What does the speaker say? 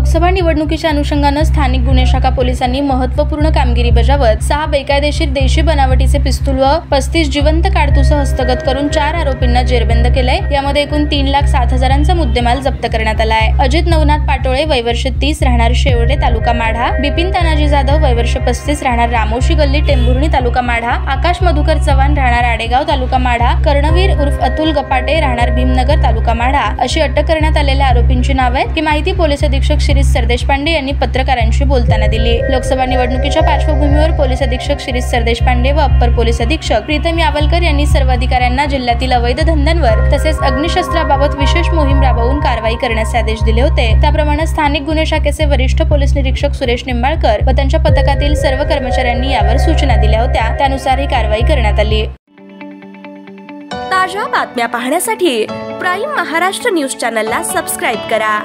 लोकसभा निवडणुकीच्या अनुषंगाने स्थानिक गुन्हे शाखा पोलिसांनी महत्त्वपूर्ण कामगिरी बजावत 6 बेकायदेशीर देशी बनावटीचे पिस्तूल व 35 जिवंत काडतुस हस्तगत करून 4 आरोपींना जेरबंद केलंय। यामध्ये एकूण 3,07,000चा मुद्देमाल जप्त करण्यात आला आहे। अजित नवनाथ पाटोळे वय वर्ष 30 राहणार शेवडे तालुका माढा, बिपिन तानाजी जाधव वय वर्ष 35 राहणार रामोशी गल्ली टेंभुर्णी तालुका माढा, आकाश मधुकर चव्हाण राहणार आडेगाव तालुका माढा, कर्णवीर उर्फ अतुल गपाटे राहणार भीमनगर तालुका माढा अशी अटक करण्यात आलेल्या आरोपींची नावे आहेत। ही माहिती पोलीस अधीक्षक शिरीष सरदेशपांडे यांनी पत्रकारांशी बोलताना दिली। लोकसभा निवडणुकीच्या पार्श्वभूमीवर पोलीस अधीक्षक शिरीष सरदेशपांडे व अप्पर पोलीस अधीक्षक प्रीतम यावलकर यांनी सर्व अधिकाऱ्यांना जिल्ह्यातील अवैध धंद्यांवर तसेच अग्निशस्त्राबाबत विशेष मोहीम राबवून कारवाई करण्याचे आदेश दिले होते। त्याप्रमाणे स्थानिक गुन्हे शाखेचे वरिष्ठ पोलीस निरीक्षक सुरेश निंबाळकर व त्यांच्या पथकातील सर्व कर्मचाऱ्यांनी यावर सूचना दिल्या होत्या। त्यानुसार ही कारवाई करण्यात आली। ताज्या बातम्या पाहण्यासाठी प्राईम महाराष्ट्र न्यूज चॅनलला सबस्क्राइब करा।